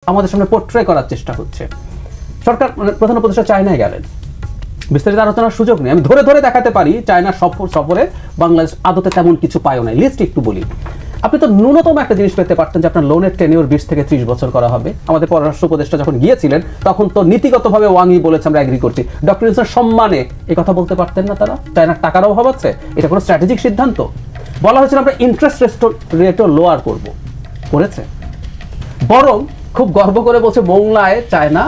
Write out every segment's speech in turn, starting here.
আমাদের সামনে পোর্ট্রে করার চেষ্টা হচ্ছে। সরকার প্রধান উপদেষ্টা চায়নায় গেলেন, বিস্তারিত আলোচনার সুযোগ নেই, আমি ধরে ধরে দেখাতে পারি চায়নার সফরে বাংলাদেশ আদতে তেমন কিছু পায়ও নাই। লিস্ট একটু বলি, আপনি তো ন্যূনতম একটা জিনিস পেতে পারতেন যে আপনার লোনের টেনিওর 20 থেকে 30 বছর করা হবে। আমাদের পররাষ্ট্র উপদেষ্টা যখন গিয়েছিলেন তখন তো নীতিগতভাবে ওয়াংই বলেছে আমরা এগ্রি করছি, ডক্টর ইউনূসের সম্মানে এই কথা বলতে পারতেন না তারা? চায়নার টাকার অভাব আছে, এটা কোনো স্ট্র্যাটেজিক সিদ্ধান্ত? বলা হয়েছিল আমরা ইন্টারেস্ট রেটও লোয়ার করব, করেছে? বরং খুব গর্ব করে বলছে মোংলায় চায়না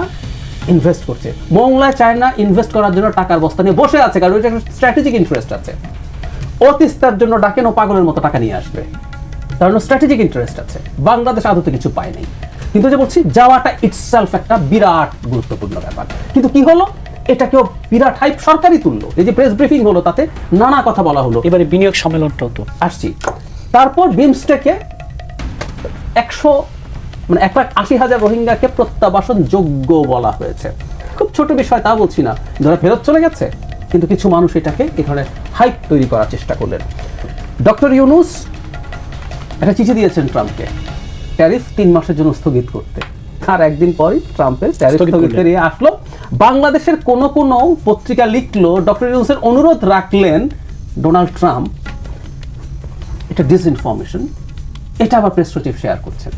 ইনভেস্ট করছে। মোংলায় চায়না ইনভেস্ট করার জন্য টাকার বস্তা নিয়ে বসে আছে, কারণ এটা একটা স্ট্র্যাটেজিক ইন্টারেস্ট আছে। অতিস্তার জন্য ডাকেন, ও পাগলের মতো টাকা নিয়ে আসবে, কারণ স্ট্র্যাটেজিক ইন্টারেস্ট আছে। বাংলাদেশ আদতে কিছু পায় নাই, কিন্তু যে বলছি যাওয়াটা ইটসেলফ একটা বিরাট গুরুত্বপূর্ণ ব্যাপার। কিন্তু কি হলো, এটাকেও বিরাট হাইপ সরকারই তুললো। এই যে প্রেস ব্রিফিং হলো তাতে নানা কথা বলা হলো। এবারে বিনিয়োগ সম্মেলনটাও তো আসছি। তারপর বিমস্টেকে 1,80,000 রোহিঙ্গাকে প্রত্যাবাসন যোগ্য বলা হয়েছে। খুব ছোট বিষয় তা বলছি না, যারা ফেরত চলে গেছে, কিন্তু কিছু মানুষ এটাকে এই ধরনের হাইপ তৈরি করার চেষ্টা করলেন। ডক্টর ইউনূস একটা চিঠি দিয়েছেন ট্রাম্পকে, ট্যারিফ 3 মাসের জন্য স্থগিত করতে। আর একদিন পরই ট্রাম্পের ট্যারিফ স্থগিত করিয়ে আসলো। বাংলাদেশের কোনো কোনো পত্রিকা লিখলো ডক্টর ইউনূসের অনুরোধ রাখলেন ডোনাল্ড ট্রাম্প, এটা ডিসইনফরমেশন, এটা আবার প্রেস সচিব শেয়ার করছেন।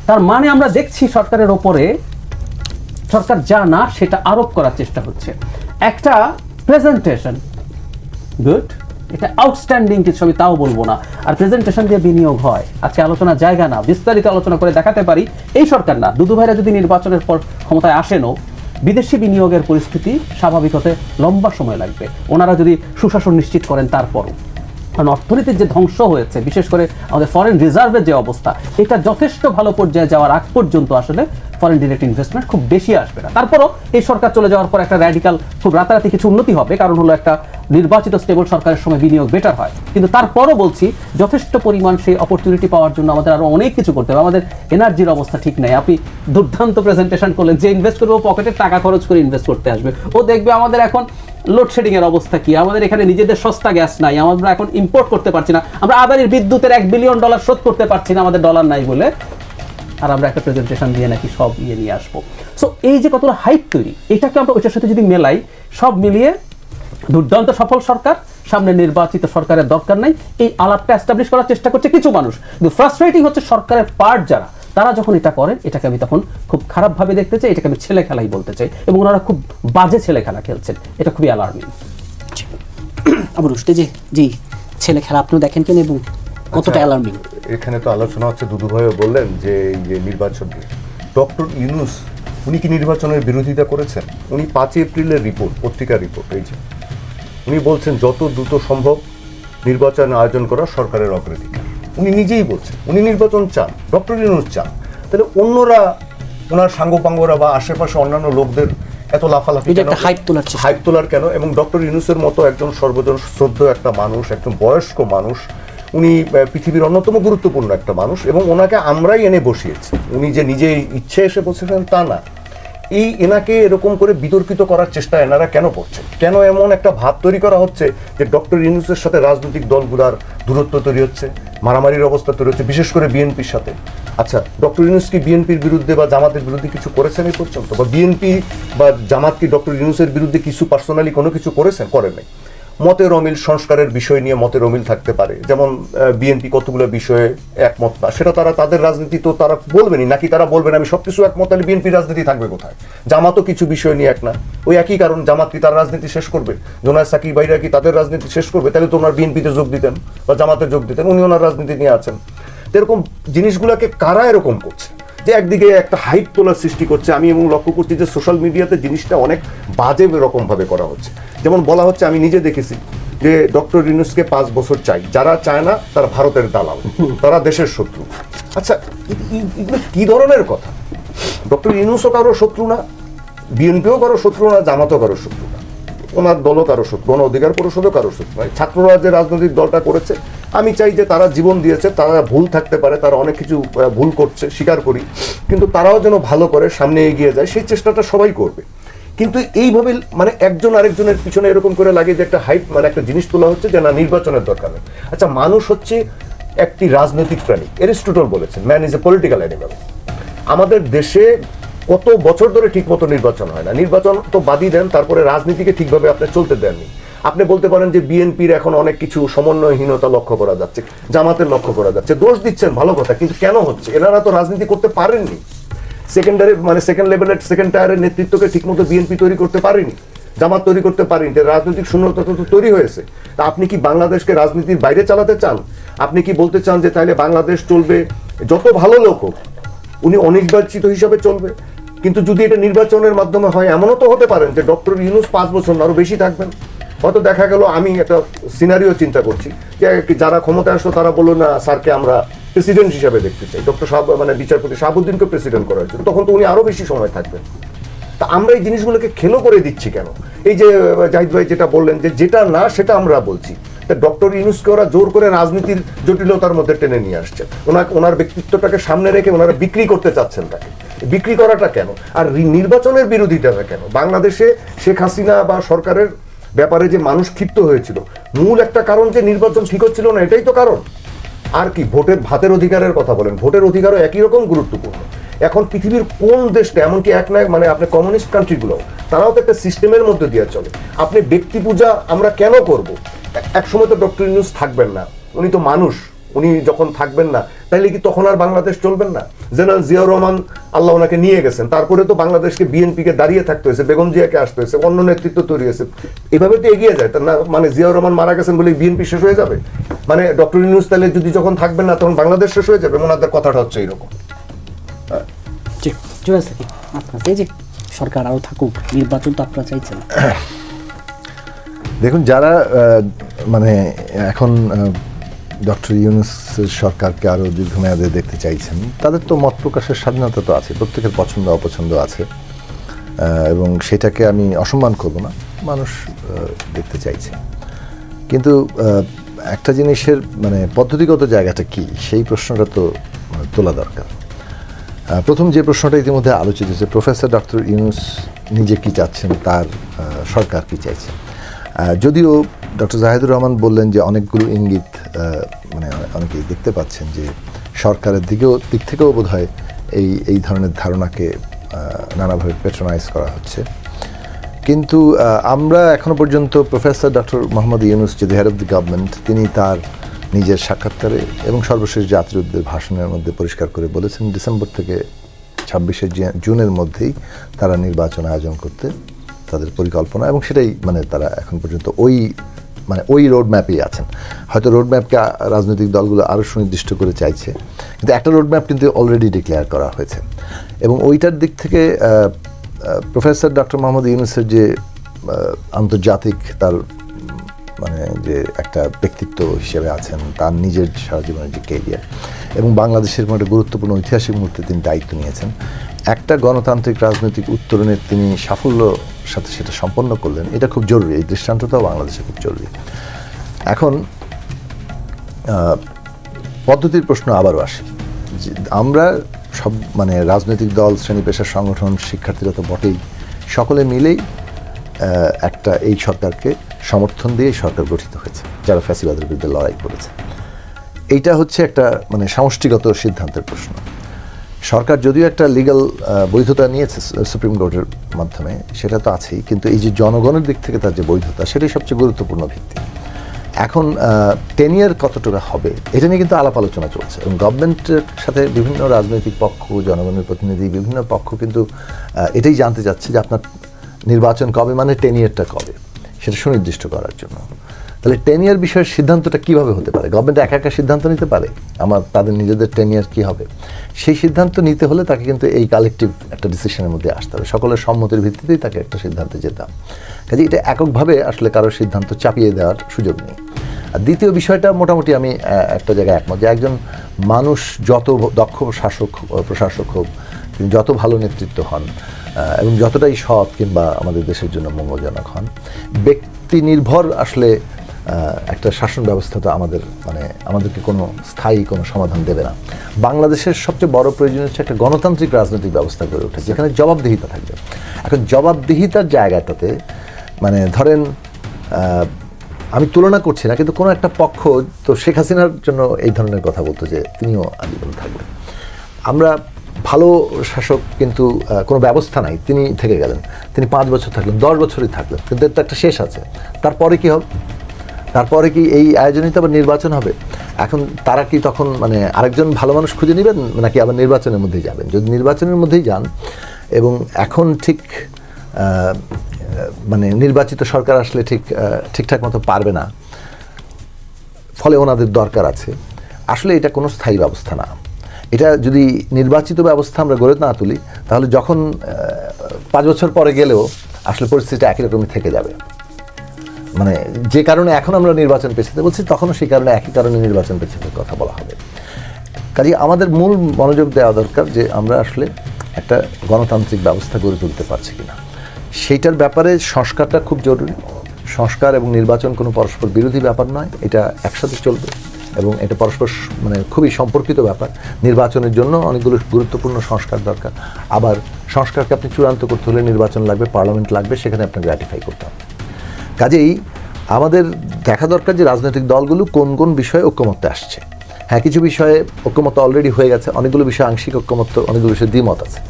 তার মানে আমরা দেখছি সরকারের ওপরে সরকার যা না সেটা আরোপ করার চেষ্টা হচ্ছে। একটা প্রেজেন্টেশন গুড, এটা আউটস্ট্যান্ডিং কিছু আমি তাও বলবো না। আর প্রেজেন্টেশন দিয়ে বিনিয়োগ হয়, আজকে আলোচনার জায়গা না, বিস্তারিত আলোচনা করে দেখাতে পারি। এই সরকার না, দুদু ভাইরা যদি নির্বাচনের পর ক্ষমতায় আসেনও, বিদেশি বিনিয়োগের পরিস্থিতি স্বাভাবিক হতে লম্বা সময় লাগবে, ওনারা যদি সুশাসন নিশ্চিত করেন। তারপরও কারণ অর্থনীতির যে ধ্বংস হয়েছে, বিশেষ করে আমাদের ফরেন রিজার্ভের যে অবস্থা, এটা যথেষ্ট ভালো পর্যায়ে যাওয়ার আগ পর্যন্ত আসলে ফরেন ডিরেক্ট ইনভেস্টমেন্ট খুব বেশি আসবে না। তারপরও এই সরকার চলে যাওয়ার পর একটা র্যাডিক্যাল খুব রাতারাতি কিছু উন্নতি হবে, কারণ হলো একটা নির্বাচিত স্টেবল সরকারের সময় বিনিয়োগ বেটার হয়। কিন্তু তারপরও বলছি যথেষ্ট পরিমাণ সেই অপরচুনিটি পাওয়ার জন্য আমাদের আরও অনেক কিছু করতে হবে। আমাদের এনার্জির অবস্থা ঠিক নেই। আপনি দুর্দান্ত প্রেজেন্টেশন করলেন, যে ইনভেস্ট করবে ও পকেটে টাকা খরচ করে ইনভেস্ট করতে আসবে। ও দেখবে আমাদের এখন লোডশেডিং এর অবস্থা কি, আমাদের এখানে নিজেদের সস্তা গ্যাস নাই, আমরা এখন ইম্পোর্ট করতে পারছি না, আমরা আদানির বিদ্যুতের $1 বিলিয়ন শোধ করতে পারছি না আমাদের ডলার নাই বলে, আর আমরা একটা প্রেজেন্টেশন দিয়ে নাকি সব নিয়ে আসবো। সো এই যে কতটা হাইপ তৈরি, এটাকে আমরা ওইটার সাথে যদি মেলাই, সব মিলিয়ে দুর্দান্ত সফল সরকার, সামনে নির্বাচিত সরকারের দরকার নাই, এই আলাপটা এস্টাবলিশ করার চেষ্টা করছে কিছু মানুষ। কিন্তু ফ্রাস্ট্রেটিং হচ্ছে সরকারের পার্ট যারা, তারা যখন এটা করেন, এটাকে আমি তখন খুব খারাপভাবে দেখতে চাই, এটাকে আমি ছেলে খেলাই বলতে চাই, এবং ওনারা খুব বাজে ছেলে খেলা খেলছেন, এটা খুবই অ্যালার্মিং। আবার স্টেজে জি ছেলে খেলা আপনিও দেখেন কেন এবং কতটা অ্যালার্মিং? এখানে তো আলোচনা হচ্ছে, দুদু ভাইও বললেন যে এই যে নির্বাচন, ডক্টর ইউনূস উনি কি নির্বাচনের বিরোধিতা করেছেন? উনি 5 এপ্রিলের রিপোর্ট, পত্রিকার রিপোর্ট, এই যে উনি বলছেন যত দ্রুত সম্ভব নির্বাচন আয়োজন করা সরকারের অগ্রাধিকার। উনি নিজেই বলছেন উনি নির্বাচন চান, ডক্টর ইউনূস চান। তাহলে অন্যরা, ওনার সাঙ্গপাঙ্গরা বা আশেপাশে অন্যান্য লোকদের এত লাফালাফি কেন, হাইপ তোলার কেন? এবং ডক্টর ইউনূসের মতো একজন সর্বজন শ্রদ্ধেয় একটা মানুষ, একজন বয়স্ক মানুষ, উনি পৃথিবীর অন্যতম গুরুত্বপূর্ণ একটা মানুষ, এবং ওনাকে আমরাই এনে বসিয়েছি। উনি যে নিজেই ইচ্ছে এসে বসেছেন তা না। এই এনাকে এরকম করে বিতর্কিত করার চেষ্টা এনারা কেন করছেন? কেন এমন একটা ভাব তৈরি করা হচ্ছে যে ডক্টর ইউনূসের সাথে রাজনৈতিক দলগুলার দূরত্ব তৈরি হচ্ছে, মারামারির অবস্থা তৈরি হচ্ছে, বিশেষ করে বিএনপির সাথে? আচ্ছা, ডক্টর ইউনূস কি বিএনপির বিরুদ্ধে বা জামাতের বিরুদ্ধে কিছু করেছেন এই পর্যন্ত? বা বিএনপি বা জামাত কি ডক্টর ইউনূসের বিরুদ্ধে কিছু পার্সোনালি কোনো কিছু করেছেন? করেন নাই। মতের অমিল, সংস্কারের বিষয় নিয়ে মতের অমিল থাকতে পারে, যেমন বিএনপি কতগুলো বিষয়ে একমত না, সেটা তারা তাদের রাজনীতি তো তারা বলবেনই, নাকি তারা বলবেন আমি সবকিছু একমত, তাহলে বিএনপির রাজনীতি থাকবে কোথায়? জামাতও কিছু বিষয় নিয়ে এক না, ওই একই কারণ। জামাত কি তার রাজনীতি শেষ করবে? জোনায়েদ সাকিব ভাইরা কি তাদের রাজনীতি শেষ করবে? তাহলে তো ওনার বিএনপিতে যোগ দিতেন বা জামাতে যোগ দিতেন, উনি ওনার রাজনীতি নিয়ে আছেন। এরকম জিনিসগুলোকে কারা এরকম করছে যে একদিকে একটা হাইপ তোলার সৃষ্টি করছে? আমি এবং লক্ষ্য করছি যে সোশ্যাল মিডিয়াতে জিনিসটা অনেক বাজে রকমভাবে করা হচ্ছে। যেমন বলা হচ্ছে, আমি নিজে দেখেছি যে ডক্টর ইউনূসকে 5 বছর চাই, যারা চায় না তারা ভারতের দালাল, তারা দেশের শত্রু। আচ্ছা, এগুলো কি ধরনের কথা? ডক্টর ইউনূসও কারো শত্রু না, বিএনপিও কারো শত্রু না, জামাতও কারো শত্রু না, ওনার দলও কারো শত্রু, গণ অধিকার পরিষদও কারো শত্রু নয়। ছাত্ররা যে রাজনৈতিক দলটা করেছে, আমি চাই যে তারা জীবন দিয়েছে, তারা ভুল থাকতে পারে, তারা অনেক কিছু ভুল করছে, স্বীকার করি, কিন্তু তারাও যেন ভালো করে সামনে এগিয়ে যায় সেই চেষ্টাটা সবাই করবে। কিন্তু এইভাবে মানে একজন আরেকজনের পিছনে এরকম করে লাগে যে একটা হাইপ, মানে একটা জিনিস তোলা হচ্ছে যে না নির্বাচনের দরকার নেই। আচ্ছা, মানুষ হচ্ছে একটি রাজনৈতিক প্রাণী, এরিস্টটল বলেছেন man is a political animal. আমাদের দেশে কত বছর ধরে ঠিকমতো নির্বাচন হয় না, নির্বাচন তো বাদই দেন, তারপরে রাজনীতিকে ঠিকভাবে আপনি চলতে দেননি। আপনি বলতে পারেন যে বিএনপির এখন অনেক কিছু সমন্বয়হীনতা লক্ষ্য করা যাচ্ছে, জামাতের লক্ষ্য করা যাচ্ছে, দোষ দিচ্ছেন, ভালো কথা, কিন্তু কেন হচ্ছে? এনারা তো রাজনীতি করতে পারেননি, সেকেন্ডারি মানে সেকেন্ড লেভেলের সেকেন্ড টায়ারের নেতৃত্বকে ঠিকমতো বিএনপি তৈরি করতে পারেনি, জামাত তৈরি করতে পারেনি, রাজনৈতিক শূন্যতা তো তৈরি হয়েছে। তা আপনি কি বাংলাদেশকে রাজনীতির বাইরে চালাতে চান? আপনি কি বলতে চান যে তাহলে বাংলাদেশ চলবে, যত ভালো লোক হোক উনি অনির্বাচিত হিসাবে চলবে? কিন্তু যদি এটা নির্বাচনের মাধ্যমে হয়, এমনও তো হতে পারেন যে ডক্টর ইউনূস 5 বছর আরো বেশি থাকবেন। হয়তো দেখা গেল, আমি একটা সিনারিও চিন্তা করছি যে যারা ক্ষমতায় আসলো তারা বললো না স্যারকে আমরা প্রেসিডেন্ট হিসাবে দেখতে চাই, ডক্টর মানে বিচারপতি শাহাবুদ্দিনকে প্রেসিডেন্ট করার জন্য, তখন তো উনি আরো বেশি সময় থাকবেন। তা আমরা এই জিনিসগুলোকে খেলো করে দিচ্ছি কেন? এই যে জাহিদ ভাই যেটা বললেন যে যেটা না সেটা আমরা বলছি, তা ডক্টর ইউনূসকে ওরা জোর করে রাজনীতির জটিলতার মধ্যে টেনে নিয়ে আসছেন, ওনার ব্যক্তিত্বটাকে সামনে রেখে ওনারা বিক্রি করতে চাচ্ছেন তাকে। বিক্রি করাটা কেন? আর নির্বাচনের বিরোধিতাটা কেন? বাংলাদেশে শেখ হাসিনা বা সরকারের ব্যাপারে যে মানুষ ক্ষিপ্ত হয়েছিল, মূল একটা কারণ যে নির্বাচন ঠিক হচ্ছিল না, এটাই তো কারণ। আর কি ভাতের অধিকারের কথা বলেন, ভোটের অধিকারও একই রকম গুরুত্বপূর্ণ। এখন পৃথিবীর কোন দেশটা, এমনকি এক না মানে আপনি কমিউনিস্ট কান্ট্রিগুলো, তারাও তো একটা সিস্টেমের মধ্যে দিয়ে চলে। আপনি ব্যক্তি পূজা আমরা কেন করব? এক সময় তো ডক্টর ইউনূস থাকবেন না, উনি তো মানুষ, উনি যখন থাকবেন না তাইলে কি তখন আর বাংলাদেশ চলবেন না? জেনারেল জিয়াউর রহমান আল্লাহ ওনাকে নিয়ে গেছেন, তারপরে তো বাংলাদেশকে বিএনপিকে দাঁড়িয়ে থাকতে হয়েছে, বেগম জিয়াকে আসতে হয়েছে, অন্য নেতৃত্ব তৈরি হয়েছে, এভাবে তো এগিয়ে যায়। না মানে জিয়াউর রহমান মারা গেছেন বলে বিএনপি শেষ হয়ে যাবে? মানে ডক্টর ইউনূস তাহলে যদি যখন থাকবেন না তখন বাংলাদেশ শেষ হয়ে যাবে? ওনাদের কথাটা হচ্ছে এইরকম। এই যে সরকার আরো থাকুক, নির্বাচন তো আপনারা চাইছেন। দেখুন, যারা মানে এখন ডক্টর ইউনূস সরকারকে আরও দীর্ঘমেয়াদে দেখতে চাইছেন, তাদের তো মত প্রকাশের স্বাধীনতা তো আছে, প্রত্যেকের পছন্দ অপছন্দ আছে, এবং সেটাকে আমি অসম্মান করব না, মানুষ দেখতে চাইছে। কিন্তু একটা জিনিসের মানে পদ্ধতিগত জায়গাটা কি, সেই প্রশ্নটা তো তোলা দরকার। প্রথম যে প্রশ্নটা ইতিমধ্যে আলোচিত হয়েছে, প্রফেসর ডক্টর ইউনূস নিজে কি চাচ্ছেন, তার সরকার কি চাইছে। যদিও ডক্টর জাহিদুর রহমান বললেন যে অনেকগুলো ইঙ্গিত মানে অনেকেই দেখতে পাচ্ছেন যে সরকারের দিক থেকেও বোধহয় এই ধরনের ধারণাকে নানাভাবে প্যাট্রোনাইজ করা হচ্ছে। কিন্তু আমরা এখনো পর্যন্ত প্রফেসর ডক্টর মোহাম্মদ ইউনূস, যে হেড অফ দি গভর্নমেন্ট, তিনি তার নিজের সাক্ষাৎকারে এবং সর্বশেষ জাতির উদ্যোগের ভাষণের মধ্যে পরিষ্কার করে বলেছেন ডিসেম্বর থেকে 26শে জুনের মধ্যেই তারা নির্বাচন আয়োজন করতে তাদের পরিকল্পনা, এবং সেটাই মানে তারা এখন পর্যন্ত ওই রোড ম্যাপেই আছেন। হয়তো রোড ম্যাপকে রাজনৈতিক দলগুলো আরও সুনির্দিষ্ট করে চাইছে, কিন্তু একটা রোড ম্যাপ কিন্তু অলরেডি ডিক্লেয়ার করা হয়েছে। এবং ওইটার দিক থেকে প্রফেসর ডক্টর মোহাম্মদ ইউনূসের যে আন্তর্জাতিক তার মানে যে একটা ব্যক্তিত্ব হিসেবে আছেন, তার নিজের সারা জীবনের যে ক্যারিয়ার, এবং বাংলাদেশের মধ্যে গুরুত্বপূর্ণ ঐতিহাসিক মুহূর্তে তিনি দায়িত্ব নিয়েছেন, একটা গণতান্ত্রিক রাজনৈতিক উত্তরণের তিনি সাফল্য সাথে সেটা সম্পন্ন করলেন, এটা খুব জরুরি। এই দৃষ্টান্তটাও বাংলাদেশে খুব জরুরি। এখন পদ্ধতির প্রশ্ন আবারও আসে, যে আমরা সব মানে রাজনৈতিক দল, শ্রেণী পেশার সংগঠন, শিক্ষার্থীরা তো বটেই, সকলে মিলেই একটা এই সরকারকে সমর্থন দিয়ে সরকার গঠিত হয়েছে, যারা ফ্যাসিবাদের বিরুদ্ধে লড়াই করেছে। এইটা হচ্ছে একটা মানে সমষ্টিগত সিদ্ধান্তের প্রশ্ন। সরকার যদিও একটা লিগ্যাল বৈধতা নিয়েছে সুপ্রিম কোর্টের মাধ্যমে, সেটা তো আছেই, কিন্তু এই যে জনগণের দিক থেকে তার যে বৈধতা, সেটাই সবচেয়ে গুরুত্বপূর্ণ ভিত্তি। এখন টেনিয়ার কতটুকু হবে এটা নিয়ে কিন্তু আলাপ আলোচনা চলছে, এবং গভর্নমেন্টের সাথে বিভিন্ন রাজনৈতিক পক্ষ, জনগণের প্রতিনিধি, বিভিন্ন পক্ষ কিন্তু এটাই জানতে চাচ্ছে যে আপনার নির্বাচন কবে, মানে টেনিয়ারটা কবে, সেটা সুনির্দিষ্ট করার জন্য। তাহলে টেনিয়ার বিষয়ের সিদ্ধান্তটা কিভাবে হতে পারে? গভর্নমেন্ট একা একা সিদ্ধান্ত নিতে পারে তাদের নিজেদের টেনিয়ার কি হবে? সেই সিদ্ধান্ত নিতে হলে তাকে কিন্তু এই কালেকটিভ একটা ডিসিশনের মধ্যে আসতে হবে, সকলের সম্মতির ভিত্তিতেই তাকে একটা সিদ্ধান্তে যেতাম। কাজে এটা এককভাবে আসলে কারোর সিদ্ধান্ত চাপিয়ে দেওয়ার সুযোগ নেই। আর দ্বিতীয় বিষয়টা মোটামুটি আমি একটা জায়গায় একমত, যে একজন মানুষ যত দক্ষ শাসক প্রশাসক হোক, তিনি যত ভালো নেতৃত্ব হন এবং যতটাই সৎ কিংবা আমাদের দেশের জন্য মঙ্গলজনক হন, ব্যক্তি নির্ভর আসলে একটা শাসন ব্যবস্থা তো আমাদেরকে কোনো স্থায়ী কোনো সমাধান দেবে না। বাংলাদেশের সবচেয়ে বড় প্রয়োজন হচ্ছে একটা গণতান্ত্রিক রাজনৈতিক ব্যবস্থা গড়ে ওঠে, যেখানে জবাবদিহিতা থাকবে। এখন জবাবদিহিতার জায়গাটাতে মানে ধরেন আমি তুলনা করছি না, কিন্তু কোনো একটা পক্ষ তো শেখ হাসিনার জন্য এই ধরনের কথা বলতো যে তিনিও আজীবন থাকবেন। আমরা ভালো শাসক কিন্তু কোনো ব্যবস্থা নাই, তিনি থেকে গেলেন, তিনি 5 বছর থাকলেন, 10 বছরই থাকলেন, কিন্তু এর তো একটা শেষ আছে। তারপরে কি হবে? তারপরে কি এই আয়োজনই তো আবার নির্বাচন হবে? এখন তারা কি তখন মানে আরেকজন ভালো মানুষ খুঁজে নেবেন, নাকি আবার নির্বাচনের মধ্যেই যাবেন? যদি নির্বাচনের মধ্যেই যান, এবং এখন ঠিক মানে নির্বাচিত সরকার আসলে ঠিকঠাক মতো পারবে না, ফলে ওনাদের দরকার আছে, আসলে এটা কোনো স্থায়ী ব্যবস্থা না। এটা যদি নির্বাচিত ব্যবস্থা আমরা গড়ে না তুলি, তাহলে যখন 5 বছর পরে গেলেও আসলে পরিস্থিতিটা একই রকমই থেকে যাবে। মানে যে কারণে এখন আমরা নির্বাচন পেছাতে বলছি, তখনও সেই কারণে একই কারণে নির্বাচন পেছাতে কথা বলা হবে। কাজেই আমাদের মূল মনোযোগ দেওয়া দরকার যে আমরা আসলে একটা গণতান্ত্রিক ব্যবস্থা গড়ে তুলতে পারছি কিনা, সেইটার ব্যাপারে সংস্কারটা খুব জরুরি। সংস্কার এবং নির্বাচন কোনো পরস্পর বিরোধী ব্যাপার নয়, এটা একসাথে চলবে এবং এটা পরস্পর মানে খুবই সম্পর্কিত ব্যাপার। নির্বাচনের জন্য অনেকগুলো গুরুত্বপূর্ণ সংস্কার দরকার, আবার সংস্কারকে আপনি চূড়ান্ত করতে হলে নির্বাচন লাগবে, পার্লামেন্ট লাগবে, সেখানে আপনাকে রাটিফাই করতে হবে। কাজেই আমাদের দেখা দরকার যে রাজনৈতিক দলগুলো কোন কোন বিষয়ে ঐক্যমত্যে আসছে। হ্যাঁ, কিছু বিষয়ে ঐক্যমত্য অলরেডি হয়ে গেছে, অনেকগুলো বিষয়ে আংশিক ঐক্যমত্য, অনেকগুলো বিষয়ে দ্বিমত আছে।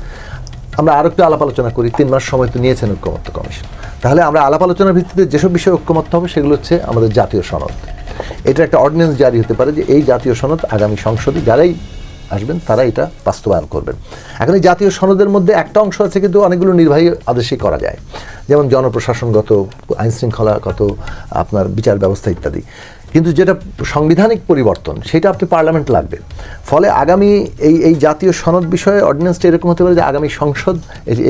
আমরা আরও একটু আলাপ আলোচনা করি। 3 মাস সময় তো নিয়েছেন ঐক্যমত্য কমিশন। তাহলে আমরা আলাপ আলোচনার ভিত্তিতে যেসব বিষয়ে ঐক্যমত্য হবে সেগুলো হচ্ছে আমাদের জাতীয় সনদ। এটা একটা অর্ডিন্যান্স জারি হতে পারে যে এই জাতীয় সনদ আগামী সংসদে যারাই আসবেন তারা এটা বাস্তবায়ন করবেন। এখন এই জাতীয় সনদের মধ্যে একটা অংশ আছে কিন্তু অনেকগুলো নির্বাহী আদেশই করা যায়, যেমন জনপ্রশাসনগত, আইনশৃঙ্খলাগত, আপনার বিচার ব্যবস্থা ইত্যাদি। কিন্তু যেটা সাংবিধানিক পরিবর্তন সেটা আপনি পার্লামেন্ট লাগবে। ফলে আগামী এই জাতীয় সনদ বিষয়ে অর্ডিন্যান্সটা এরকম হতে পারে যে আগামী সংসদ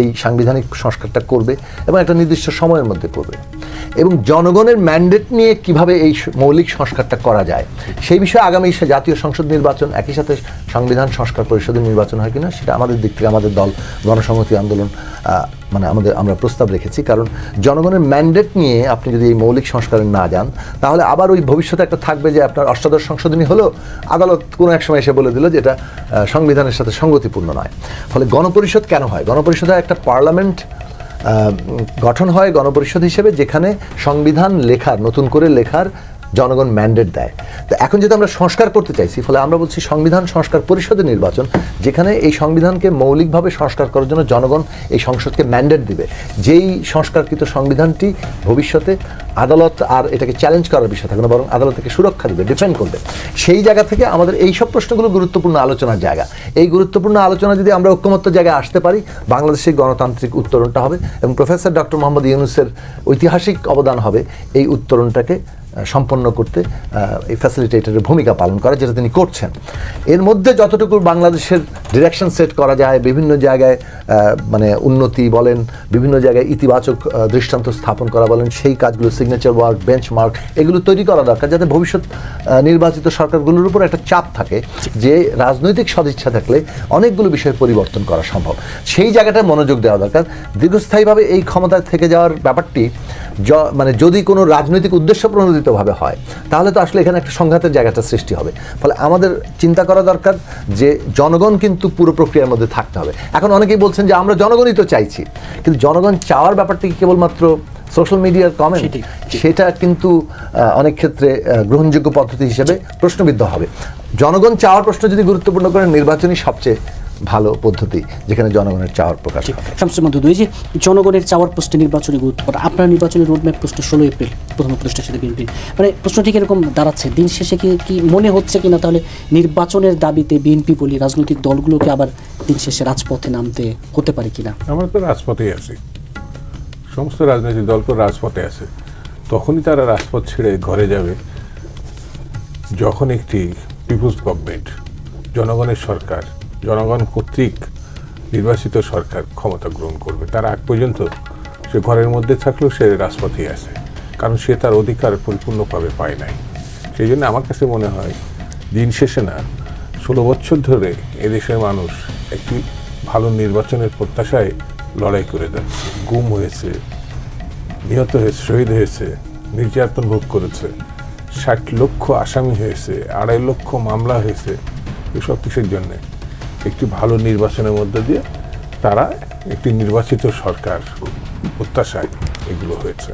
এই সাংবিধানিক সংস্কারটা করবে এবং একটা নির্দিষ্ট সময়ের মধ্যে করবে, এবং জনগণের ম্যান্ডেট নিয়ে কিভাবে এই মৌলিক সংস্কারটা করা যায় সেই বিষয়ে আগামী জাতীয় সংসদ নির্বাচন, একই সাথে সংবিধান সংস্কার পরিষদের নির্বাচন হয় কিনা সেটা আমাদের দিক থেকে আমাদের দল গণসংহতি আন্দোলন মানে আমরা প্রস্তাব রেখেছি। কারণ জনগণের ম্যান্ডেট নিয়ে আপনি যদি এই মৌলিক সংস্কারে না যান, তাহলে আবার ওই ভবিষ্যতে একটা থাকবে যে আপনার অষ্টাদশ সংশোধনী হলো, আদালত কোনো এক সময় এসে বলে দিল যে এটা সংবিধানের সাথে সঙ্গতিপূর্ণ নয়। ফলে গণপরিষদ কেন হয়? গণপরিষদ হয় একটা পার্লামেন্ট গঠন হয় গণপরিষদ হিসেবে, যেখানে সংবিধান লেখার, নতুন করে লেখার জনগণ ম্যান্ডেট দেয়। তো এখন যেহেতু আমরা সংস্কার করতে চাইছি, ফলে আমরা বলছি সংবিধান সংস্কার পরিষদের নির্বাচন, যেখানে এই সংবিধানকে মৌলিকভাবে সংস্কার করার জন্য জনগণ এই সংসদকে ম্যান্ডেট দিবে। যেই সংস্কারকৃত সংবিধানটি ভবিষ্যতে আদালত আর এটাকে চ্যালেঞ্জ করার বিষয় থাকবে না, বরং আদালত থেকে সুরক্ষা দিবে, ডিফেন্ড করবে। সেই জায়গা থেকে আমাদের এই সব প্রশ্নগুলো গুরুত্বপূর্ণ আলোচনার জায়গা। এই গুরুত্বপূর্ণ আলোচনা যদি আমরা ঐক্যমত্য জায়গায় আসতে পারি, বাংলাদেশের গণতান্ত্রিক উত্তরণটা হবে এবং প্রফেসর ডক্টর মোহাম্মদ ইউনূসের ঐতিহাসিক অবদান হবে এই উত্তরণটাকে সম্পন্ন করতে, এই ফ্যাসিলিটেটরের ভূমিকা পালন করা, যেটা তিনি করছেন। এর মধ্যে যতটুকু বাংলাদেশের ডিরেকশন সেট করা যায়, বিভিন্ন জায়গায় মানে উন্নতি বলেন, বিভিন্ন জায়গায় ইতিবাচক দৃষ্টান্ত স্থাপন করা বলেন, সেই কাজগুলো সিগনেচার ওয়ার্ক, বেঞ্চমার্ক, এগুলো তৈরি করা দরকার, যাতে ভবিষ্যৎ নির্বাচিত সরকারগুলোর উপর একটা চাপ থাকে যে রাজনৈতিক সদিচ্ছা থাকলে অনেকগুলো বিষয় পরিবর্তন করা সম্ভব। সেই জায়গাটায় মনোযোগ দেওয়া দরকার। দীর্ঘস্থায়ীভাবে এই ক্ষমতায় থেকে যাওয়ার ব্যাপারটি মানে যদি কোনো রাজনৈতিক উদ্দেশ্য প্রণোদিতভাবে হয়, তাহলে তো আসলে এখানে একটা সংঘাতের জায়গাটা সৃষ্টি হবে। ফলে আমাদের চিন্তা করা দরকার যে জনগণ কিন্তু পুরো প্রক্রিয়ার মধ্যে থাকতে হবে। এখন অনেকেই বলছেন যে আমরা জনগণই তো চাইছি, কিন্তু জনগণ চাওয়ার ব্যাপারটি কেবলমাত্র সোশ্যাল মিডিয়ার কমেন্ট, সেটা কিন্তু অনেক ক্ষেত্রে গ্রহণযোগ্য পদ্ধতি হিসেবে প্রশ্নবিদ্ধ হবে। জনগণ চাওয়ার প্রশ্ন যদি গুরুত্বপূর্ণ করেন, নির্বাচনই সবচেয়ে ভালো পদ্ধতি যেখানে জনগণের চাওয়ার প্রকাশ হবে। শামসুল মাহমুদ, এই যে জনগণের চাওয়ার প্রশ্নে নির্বাচনী গুরুত্বপূর্ণ, আপনার নির্বাচনের রোডম্যাপ প্রশ্ন 16 এপ্রিল প্রথম উপদেষ্টার সাথে বিএনপি, মানে প্রশ্নটি এরকম দাঁড়াচ্ছে, দিন শেষে কি মনে হচ্ছে কিনা তাহলে নির্বাচনের দাবিতে বিএনপি বলি রাজনৈতিক দলগুলোকে আবার দিন শেষে রাজপথে নামতে হতে পারে কিনা? আমরা তো রাজপথেই আছি, সমস্ত রাজনৈতিক দল তো রাজপথে আছে। তখনই তারা রাজপথ ছেড়ে ঘরে যাবে যখন একটি পিপুলস গভর্নমেন্ট, জনগণের সরকার, জনগণ কর্তৃক নির্বাচিত সরকার ক্ষমতা গ্রহণ করবে। তার আগ পর্যন্ত সে ঘরের মধ্যে থাকলেও সে রাজপথেই আছে, কারণ সে তার অধিকার পরিপূর্ণভাবে পায় নাই। সেই জন্য আমার কাছে মনে হয় দিন শেষে না, 16 বছর ধরে এদেশের মানুষ একটি ভালো নির্বাচনের প্রত্যাশায় লড়াই করে যাচ্ছে। গুম হয়েছে, নিহত হয়েছে, শহীদ হয়েছে, নির্যাতন ভোগ করেছে, 60 লক্ষ আসামি হয়েছে, 2.5 লক্ষ মামলা হয়েছে। এসব কিসের জন্যে? একটি ভালো নির্বাচনের মধ্যে দিয়ে তারা একটি নির্বাচিত সরকার প্রত্যাশায় এগুলো হয়েছে।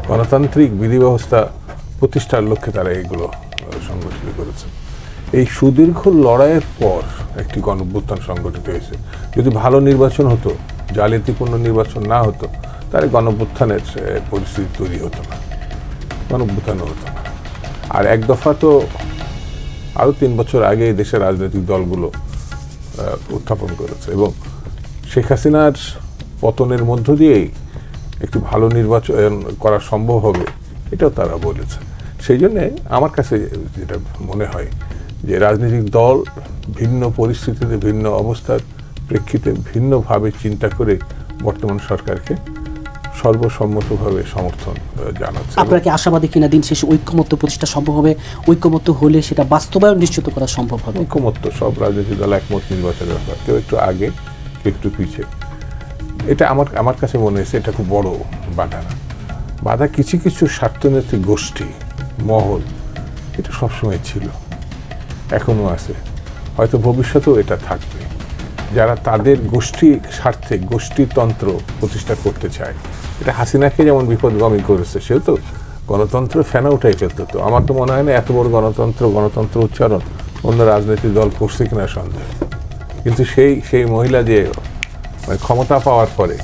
গণতান্ত্রিক বিধি ব্যবস্থা প্রতিষ্ঠার লক্ষ্যে তারা এগুলো সংগঠিত করেছে। এই সুদীর্ঘ লড়াইয়ের পর একটি গণঅভ্যুত্থান সংগঠিত হয়েছে। যদি ভালো নির্বাচন হতো, জালিয়াতিপূর্ণ নির্বাচন না হতো, তাহলে গণঅভ্যুত্থানের পরিস্থিতি তৈরি হতো না, গণঅভ্যুত্থানও হতো না। আর এক দফা তো আরও 3 বছর আগে এই দেশের রাজনৈতিক দলগুলো উত্থাপন করেছে, এবং শেখ হাসিনার পতনের মধ্য দিয়েই একটি ভালো নির্বাচন করা সম্ভব হবে, এটাও তারা বলেছে। সেই জন্যে আমার কাছে যেটা মনে হয় যে রাজনৈতিক দল ভিন্ন পরিস্থিতিতে, ভিন্ন অবস্থার প্রেক্ষিতে ভিন্নভাবে চিন্তা করে বর্তমান সরকারকে সর্বসম্মতভাবে সমর্থন জানাচ্ছে। আপনারা কি আশাবাদী কিনা দিন শেষে ঐক্যমত্য প্রতিষ্ঠা সম্ভব হবে? ঐক্যমত্য হলে সেটা বাস্তবায়ন নিশ্চিত করা সম্ভব হবে? ঐক্যমত্য, সব রাজনৈতিক দল একমত নির্বাচনের ব্যাপার, কেউ একটু আগে কেউ একটু পিছিয়ে। এটা আমার কাছে মনে হয়েছে এটা খুব বড় বাধা না। বাধা কিছু কিছু স্বার্থনৈতিক গোষ্ঠী, মহল, এটা সবসময় ছিল, এখনো আছে, হয়তো ভবিষ্যতেও এটা থাকবে, যারা তাদের গোষ্ঠী স্বার্থে গোষ্ঠীতন্ত্র প্রতিষ্ঠা করতে চায়। এটা হাসিনাকে যেমন বিপদগামী করেছে, সেও তো গণতন্ত্র ফেনা উঠাই ফেলতো। তো আমার তো মনে হয় না এত বড় গণতন্ত্র উচ্চারণ অন্য রাজনৈতিক দল করছে কিনা সন্দেহ। কিন্তু সেই মহিলা যে ক্ষমতা পাওয়ার পরে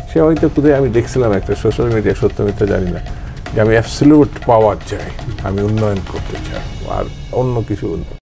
সে হয়তো কোথায়, আমি দেখছিলাম একটা সোশ্যাল মিডিয়া, সত্য মিথ্যা জানি না, যে আমি অ্যাবসলিউট পাওয়ার চাই, আমি উন্নয়ন করতে চাই, আর অন্য কিছু